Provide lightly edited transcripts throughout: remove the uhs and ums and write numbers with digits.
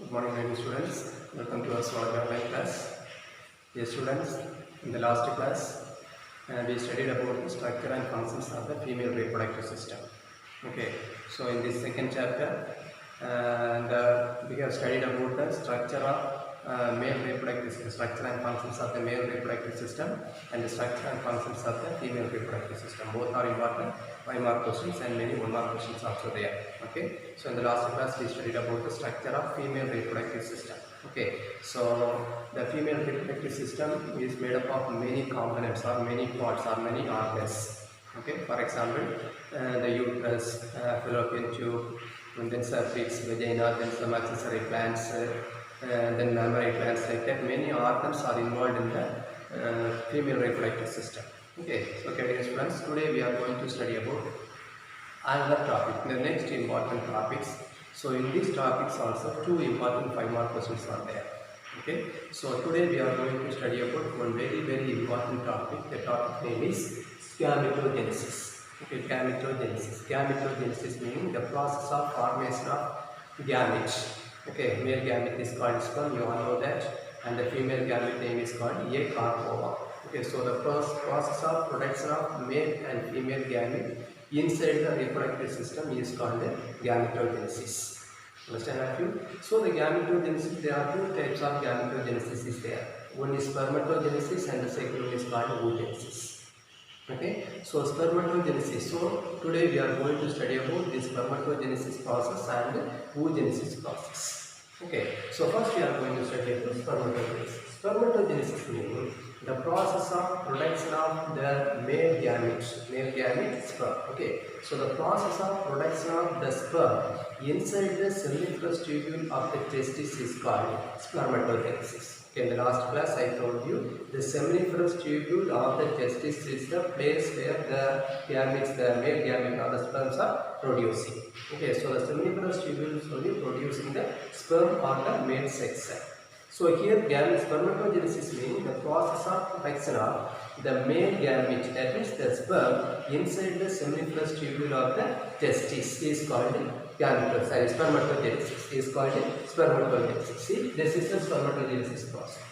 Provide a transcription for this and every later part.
Good morning, my dear students. Welcome to our zoology online class. Dear students, in the last class, we studied about the structure and functions of the female reproductive system. Okay, so in this second chapter, we have studied about the structure of male reproductive system, structure and functions of the male reproductive system, and the structure and functions of the female reproductive system. Both are important 5-mark questions and many 1-mark questions also there. Okay, so in the last class we studied about the structure of female reproductive system. Okay, so the female reproductive system is made up of many components or many parts or many organs. Okay, for example, the uterus, fallopian tube, and then cervix, vagina, then some accessory glands, then mammary glands, like that. Many organs are involved in the female reproductive system. Okay, so dear students, today we are going to study about another topic, the next important topics. So in these topics also 2 important 5-mark questions are there. Okay, so today we are going to study about one very important topic. The topic name is gametogenesis. Okay, gametogenesis. Gametogenesis meaning the process of formation of gametes. Okay, male gamete is called sperm, you all know that, and the female gamete name is called egg or ova. Okay, so the first process of production of male and female gamete inside the reproductive system is called gametogenesis. Understand you? So the gametogenesis, there are 2 types of gametogenesis is there. One is spermatogenesis and the second one is called oogenesis. Okay, so spermatogenesis. So today we are going to study about this spermatogenesis process and oogenesis process. Okay, so first we are going to study about spermatogenesis. Spermatogenesis means the process of production of the male gamete sperm. Okay, so the process of production of the sperm inside the seminiferous tubule of the testis is called spermatogenesis. Okay, in the last class I told you the seminiferous tubule of the testis is the place where the gametes, the male gamete or the sperms are producing. Okay, so the seminiferous tubule is only producing the sperm or the male sex cell. So here spermatogenesis means the process of production of the male gamete, that means the sperm inside the seminiferous tubule of the testis is called spermatogenesis. Is called spermatogenesis. See, this is the spermatogenesis process.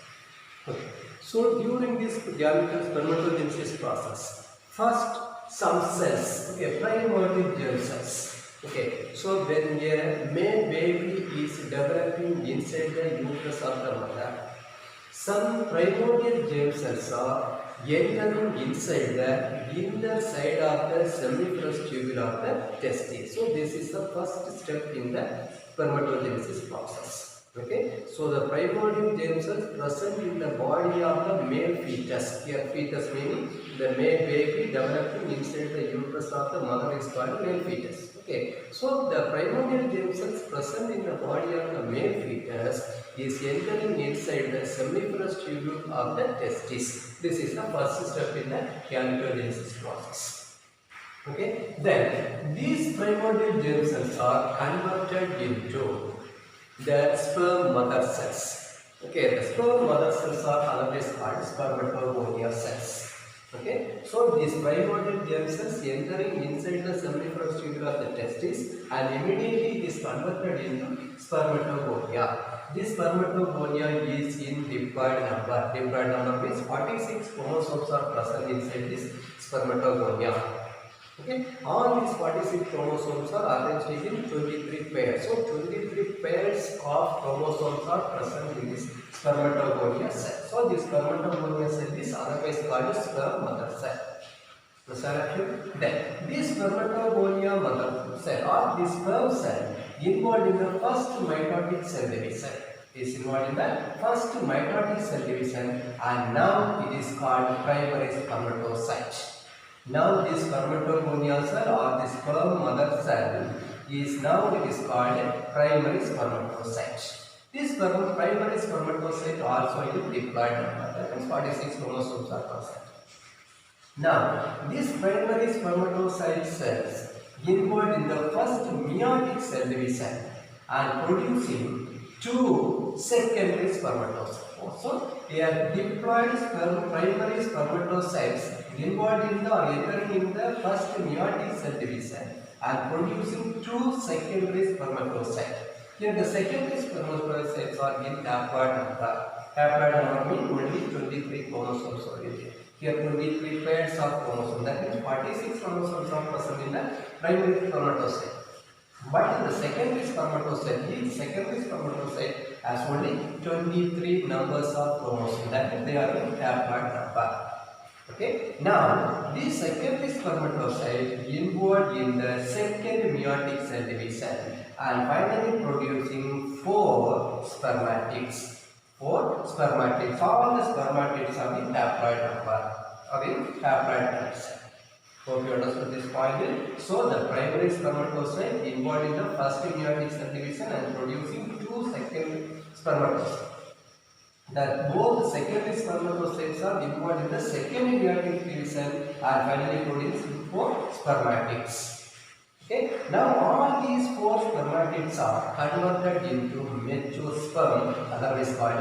Okay. So during this spermatogenesis process, first some cells, okay, primordial germ cells. Okay, so when a male baby is developing inside the uterus of the mother, some primordial germ cells are entering inside the inner side of the seminiferous tubule of the testis. So this is the first step in the spermatogenesis process. Okay, so the primordial germ cells present in the body of the male fetus. Here fetus meaning the male baby developing inside the uterus of the mother is called male fetus. Okay, so the primordial germ cells present in the body of the male fetus is entering inside the seminiferous tubule of the testis. This is the first step in the gametogenesis process. Okay, then these primordial germ cells are converted into the sperm mother cells. Okay, the sperm mother cells are otherwise called spermatogonia cells. Okay, so these primordial germ cells entering inside the seminiferous tubule of the testis and immediately it is converted into spermatogonia. This spermatogonia is in diploid number. Diploid number means 46 chromosomes are present inside this spermatogonia. Okay, all these 46 chromosomes are arranged in 23 pairs. So 23 pairs of chromosomes are present in this spermatogonia cell. So this spermatogonia cell is otherwise called sperm mother cell. Then this spermatogonia mother cell or this sperm cell involved in the first mitotic cell division. Is involved in the first mitotic cell division and now it is called primary spermatocyte. Now this spermatogonia cell or this sperm mother cell is now it is called primary spermatocyte. This primary spermatocyte also in diploid number, that means 46 chromosomes are present. Now this primary spermatocyte cells involved in the first meiotic cell division and producing 2 secondary spermatocytes. So a diploid primary spermatocytes involved in the or entering in the first meiotic cell division and producing 2 secondary spermatocytes. Here the secondary spermatocytes are in haploid number. Haploid number means only 23 chromosomes are there. Here 23 pairs of chromosomes. That means 46 chromosomes are present in the primary spermatocyte. But in the secondary spermatocyte, each secondary spermatocyte has only 23 numbers of chromosomes. That means they are in haploid number. Okay. Now, these secondary spermatocytes involved in the second meiotic cell division and finally producing 4 spermatids. 4 spermatids. All the spermatids are in haploid number. Are in haploid number. Hope you understood this point. So, the primary spermatocyte involved in the first meiotic cell division and producing 2 secondary spermatocytes. That both secondary spermatocytes are involved in the second meiotic division and finally producing 4 spermatids. Okay. Now all these 4 spermatids are converted into mature sperm, otherwise called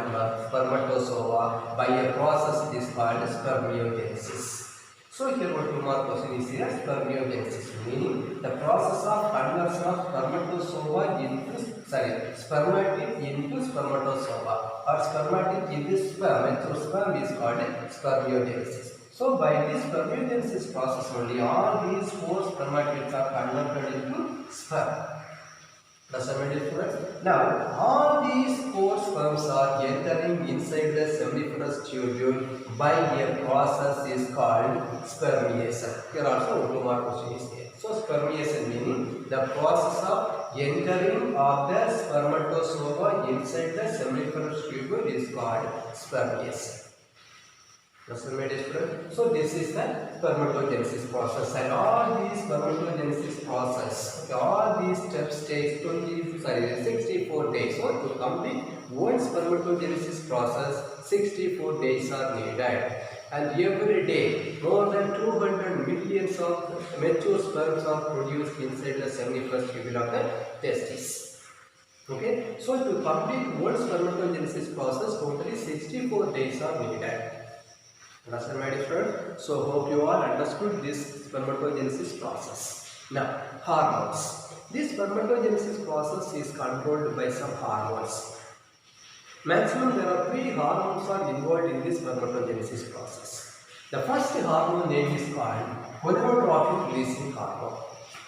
spermatozoa, by a process it is called spermiogenesis. So here what 2 more question is here, spermiogenesis, meaning the process of conversion of spermatozoa into spermatid into spermatozoa, or spermatid into sperm, mature sperm is called spermiogenesis. So by this spermiogenesis process only all these 4 spermatids are converted into sperm. Now all these 4 sperms are entering inside the seminiferous tubule by a process is called spermiation. Here also 2 more question is there. So spermiation meaning the process of entering of the spermatozoa inside the seminiferous tubule is called spermiation. So this is the spermatogenesis process, and all these spermatogenesis process, okay, all these steps takes 64 days. So to complete one spermatogenesis process, 64 days are needed, and every day more than 200 millions of mature sperms are produced inside the seminiferous tubule of the testis. Okay, so to complete one spermatogenesis process, totally 64 days are needed. Understand my dear friend? So hope you all understood this spermatogenesis process. Now hormones. This spermatogenesis process is controlled by some hormones. Maximum there are 3 hormones are involved in this spermatogenesis process. The first hormone name is called gonadotrophic releasing hormone.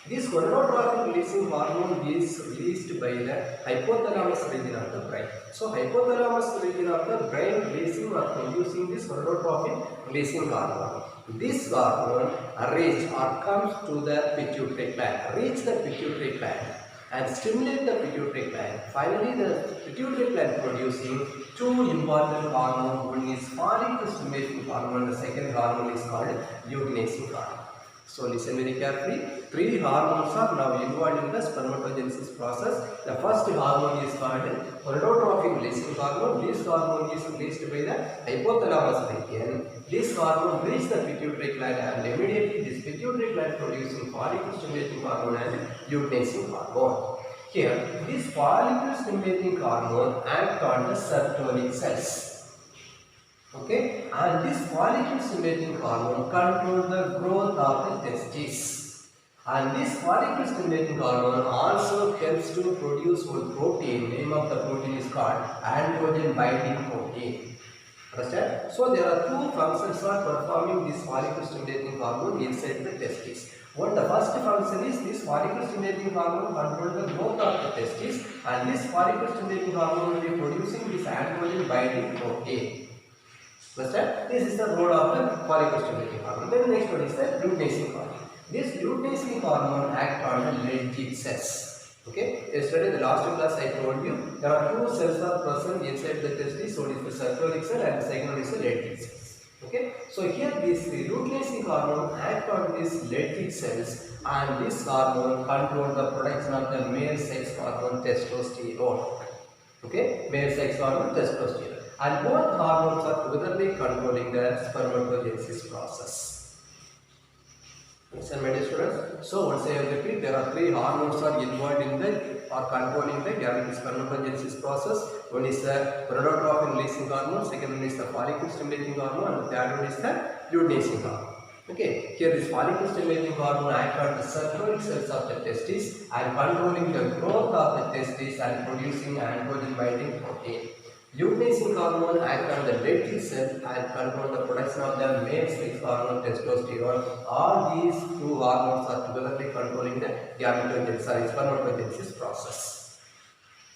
This gonadotrophic releasing hormone is released by the hypothalamus region of the brain. So hypothalamus region of the brain releasing or producing this gonadotrophic releasing hormone. This hormone comes to the pituitary gland, reach the pituitary gland and stimulate the pituitary gland. Finally, the pituitary gland producing 2 important hormones. One is follicle stimulating hormone, the second hormone is called luteinizing hormone. So listen very carefully. 3 hormones are now involved in the spermatogenesis process. The first hormone is called gonadotrophic releasing hormone. This hormone is released by the hypothalamus region. This hormone reaches the pituitary gland and immediately this pituitary gland producing follicle stimulating hormone and luteinizing hormone. Here, this follicle stimulating hormone acts on the sertolic cells. Okay, and this follicle stimulating hormone controls the growth of the testes, and this follicle stimulating hormone also helps to produce one protein. Name of the protein is called androgen binding protein. Understand? So there are 2 functions for performing this follicle stimulating hormone inside the testes. The first function is this follicle stimulating hormone controls the growth of the testes, and this follicle stimulating hormone will be producing this androgen binding protein. Understand? This is the role of the follicle stimulating hormone. Then the next one is the luteinizing hormone. This luteinizing hormone acts on the Leydig cells. Okay. Yesterday, the last class I told you there are 2 cells are present inside the testis. So it is the sertolic cell and the second one is the Leydig cells. Okay. So here this luteinizing hormone acts on these Leydig cells, and this hormone controls the production of the male sex hormone testosterone. Okay. Male sex hormone testosterone. And both hormones are together controlling the spermatogenesis process. Understand, my dear students? So once I repeat, there are 3 hormones are involved in the or controlling the spermatogenesis process. One is the gonadotrophic releasing hormone, second one is the follicle stimulating hormone, and the third one is the luteinizing hormone. Okay, here this follicle stimulating hormone acts on the circulating cells of the testis and controlling the growth of the testis and producing androgen binding protein. Luteinizing hormone acts on the Leydig cell and control the production of the male sex hormone testosterone. All these two hormones are together controlling the spermatogenesis process.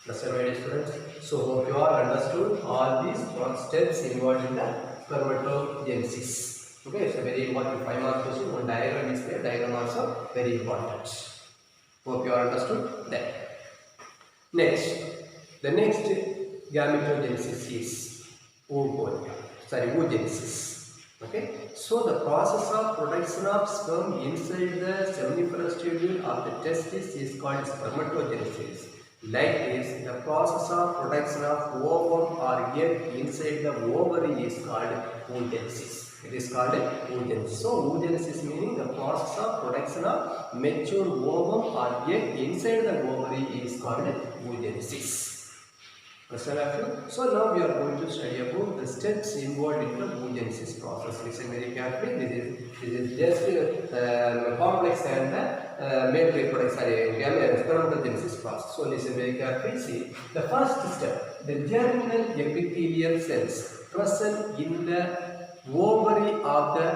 Understand, my dear students? So hope you all understood all these steps involved in the spermatogenesis. Okay, it's a very important 5-mark question. One diagram is there. Diagram also very important. Hope you all understood that. Next, the next gametogenesis is oogenesis. Okay, so the process of production of sperm inside the seminiferous tubule of the testis is called spermatogenesis. Like this, the process of production of ovum or egg inside the ovary is called oogenesis. It is called oogenesis. So, oogenesis meaning the process of production of mature ovum or egg inside the ovary is called oogenesis. So now we are going to study about the steps involved in the oogenesis process. Listen very carefully. This is just complex and male reproduction spermatogenesis process. So listen very carefully. See, the first step, the germinal epithelial cells present in the ovary of the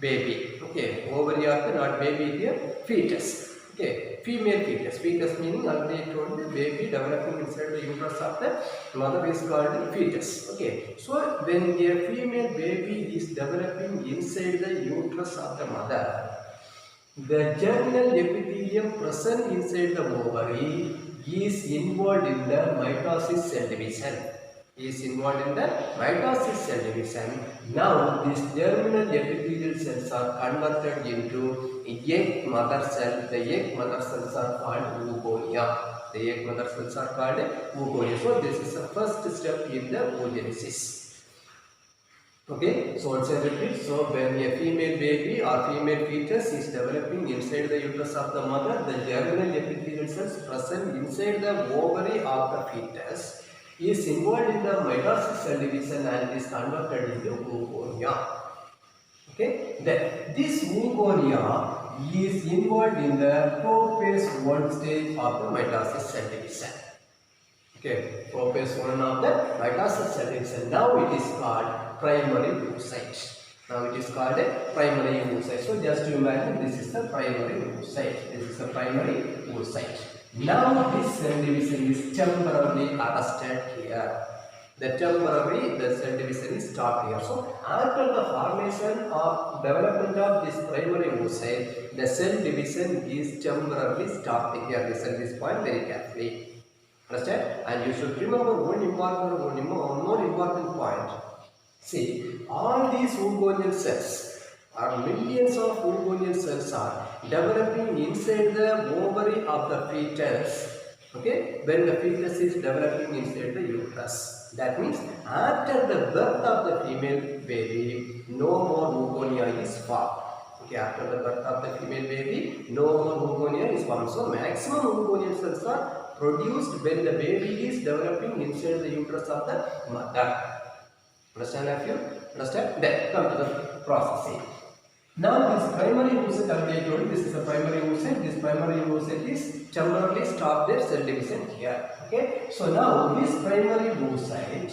baby. Okay, ovary of the not baby here, fetus. Okay, female fetus. Fetus meaning already told the baby developing inside the uterus of the mother is called fetus. Okay, so when a female baby is developing inside the uterus of the mother, the germinal epithelium present inside the ovary is involved in the mitosis cell division. Cell division. Now, these germinal epithelial cells are converted into egg mother cell. The egg mother cells are called oogonia. So, this is the first step in the oogenesis. Okay, so once I repeat, so when a female baby or female fetus is developing inside the uterus of the mother, the germinal epithelial cells present inside the ovary of the fetus is involved in the mitosis cell division and is converted into oogonia. Okay, then this oogonia is involved in the prophase 1 stage of the mitosis cell division. Okay, prophase 1 of the mitosis cell division. Now it is called primary oocyte. So just to imagine, this is the primary oocyte. Now this cell division is temporarily arrested here. The cell division is stopped here. So after the formation of development of this primary oocyte, the cell division is temporarily stopped here. Listen this point very carefully. Understand? And you should remember one more important point. See, all these oogonial cells, or millions of oogonial cells, are developing inside the ovary of the fetus. Okay, when the fetus is developing inside the uterus. That means after the birth of the female baby, no more oogonia is formed. Okay, after the birth of the female baby, no more oogonia is formed. So maximum oogonial cells are produced when the baby is developing inside the uterus of the mother. Understand? Then come to the processing. Now this primary oocyte, I told you this is a primary oocyte. This primary oocyte is temporarily stopped their cell division here. Okay. So now this primary oocyte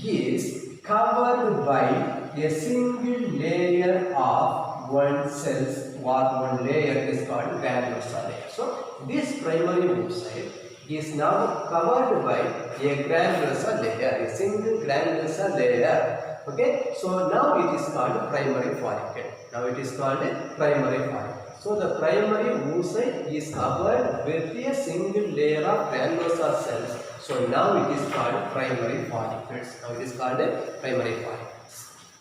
is covered by a single layer of one cells. One layer is called granulosa layer. So this primary oocyte is now covered by a granulosa layer, a single granulosa layer. Okay, so now it is called primary follicle. So the primary oocyte is covered with a single layer of granulosa cells. So now it is called primary follicles.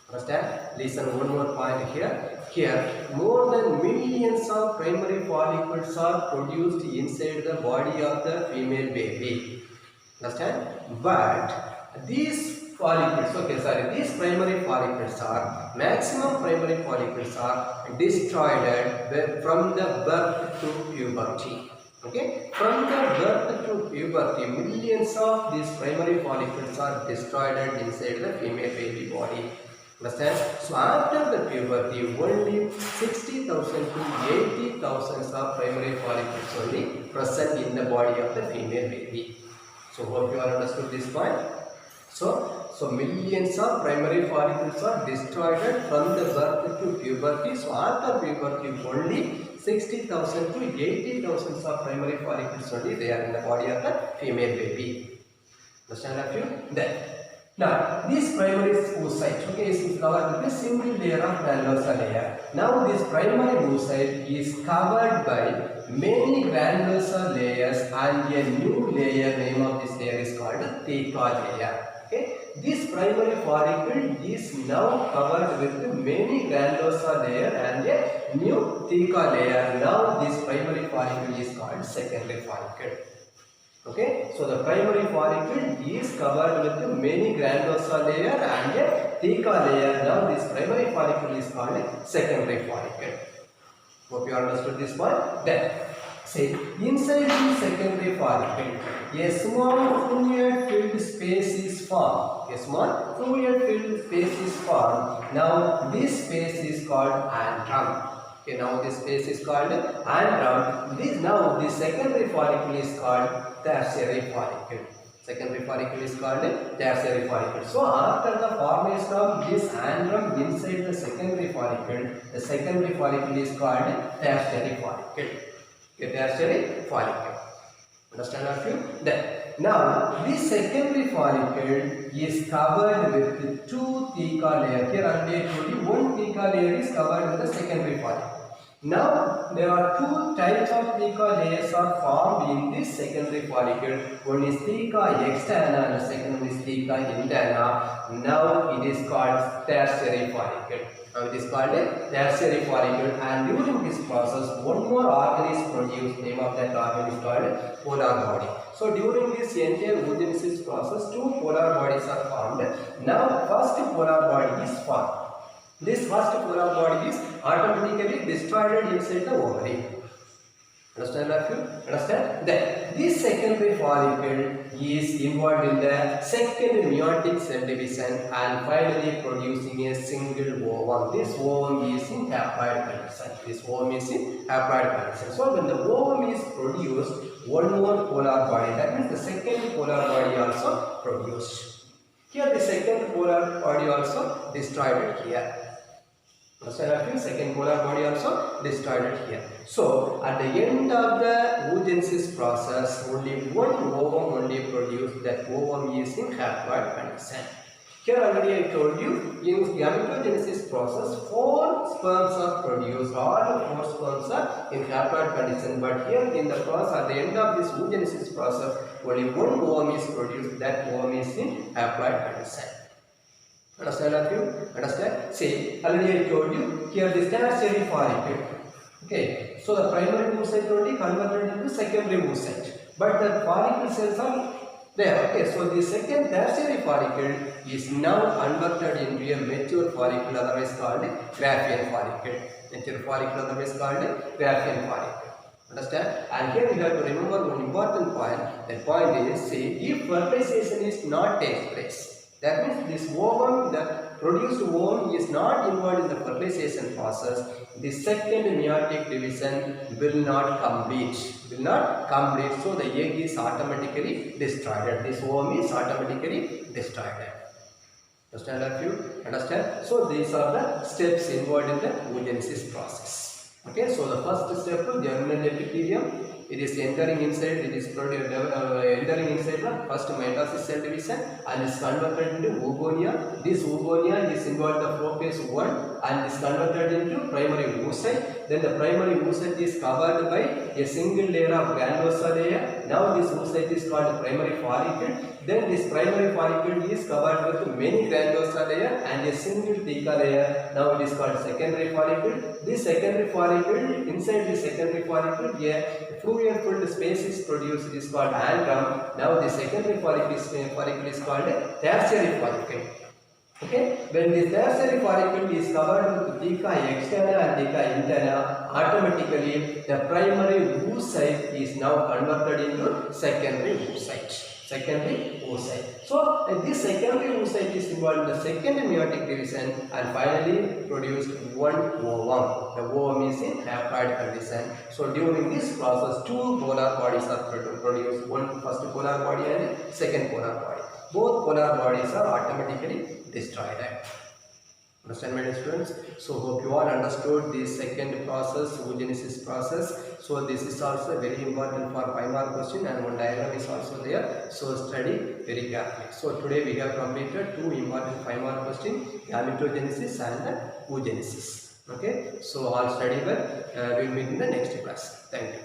Understand? Listen one more point here. Here, more than millions of primary follicles are produced inside the body of the female baby. Understand? But these primary follicles are, maximum primary follicles are destroyed from the birth to puberty. Okay, from the birth to puberty, millions of these primary follicles are destroyed inside the female baby body. Understand? So after the puberty, only 60,000 to 80,000 of primary follicles only present in the body of the female baby. So hope you have understood this point. So millions of primary follicles are destroyed from the birth to puberty. So after puberty, only 60,000 to 80,000 of primary follicles only they are in the body of the female baby. Understand that you? Then. Now, this primary oocyte, okay, is covered with a single layer of granulosa layer. Now, this primary oocyte is covered by many granulosa layers and a new layer, name of this layer is called theca layer. Okay, this primary follicle is now covered with many granulosa layer and a new theca layer. Now, this primary follicle is called secondary follicle. Okay, so the primary follicle is covered with many granulosa layer and a theca layer. Now this primary follicle is called secondary follicle. Hope you understood this point. Then, say inside the secondary follicle, a small fluid-filled space is formed. A small fluid-filled space is formed. Now this space is called antrum. Okay, now this space is called antrum. Now the secondary follicle is called tertiary follicle. Secondary follicle is called tertiary follicle. So after the formation of this antrum inside the secondary follicle is called tertiary follicle. Okay, tertiary follicle. Understand a few? Then now this secondary follicle is covered with two theca layers. Here I told you one theca layer is covered with the secondary follicle. Now there are two types of theca layers are formed in this secondary follicle. One is theca externa and the second one is theca interna. Now it is called tertiary follicle. Now it is called a tertiary follicle, and during this process one more organ is produced. Name of that organ is called polar body. So during this entire oogenesis process two polar bodies are formed. Now first polar body is formed. This first polar body is automatically destroyed inside the ovary. Understand that you? Understand? Then this secondary follicle is involved in the second meiotic cell division and finally producing a single ovum. This ovum is in haploid condition. So when the ovum is produced, one more polar body, that means the second polar body also produced. Here the second polar body also destroyed here. Second polar body also destroyed here. So at the end of the oogenesis process, only one ovum only produced. That ovum is in haploid condition. Here already I told you, in gametogenesis process, 4 sperms are produced. All 4 sperms are in haploid condition. But here in the process, at the end of this oogenesis process, only one ovum is produced. That ovum is in haploid condition. Understand that you? Understand? See, already I told you, here this tertiary follicle. Okay, so the primary oocyte only converted into secondary oocyte. But the follicle cells are there. Okay, so the second tertiary follicle is now converted into a mature follicle, otherwise called Graafian follicle. Mature follicle, otherwise called Graafian follicle. Understand? And here we have to remember one important point. The point is, see, if fertilization is not takes place, that means this ovum, the produced ovum is not involved in the fertilization process, the second meiotic division will not complete. So the egg is automatically destroyed. This ovum is automatically destroyed. Understand that you? Understand? So these are the steps involved in the oogenesis process. Okay, so the first step is germinal epithelium. It is entering inside, entering inside the first mitosis cell division and is converted into oogonia. This oogonia is involved the prophase 1 and is converted into primary oocyte. Then the primary oocyte is covered by a single layer of granulosa layer. Now this oocyte is called primary follicle. Then this primary follicle is covered with many granulosa layer and a single theca layer. Now it is called secondary follicle. This secondary follicle, inside the secondary follicle, a fluid-filled space is produced. It is called antrum. Now the secondary follicle is called tertiary follicle. Okay, when the tertiary follicle is covered with theca externa and theca interna, automatically the primary oocyte is now converted into secondary oocyte. Secondary oocyte. So this secondary oocyte is involved in the second meiotic division and finally produced one ovum. The ovum is in haploid condition. So during this process, two polar bodies are produced. One first polar body and second polar body. Both polar bodies are automatically destroyed. Understand, my dear students? So hope you all understood this second process, oogenesis process. So this is also very important for 5-mark question, and one diagram is also there. So study very carefully. So today we have completed two important 5-mark questions, gametogenesis and oogenesis. Okay. So all study well. We will meet in the next class. Thank you.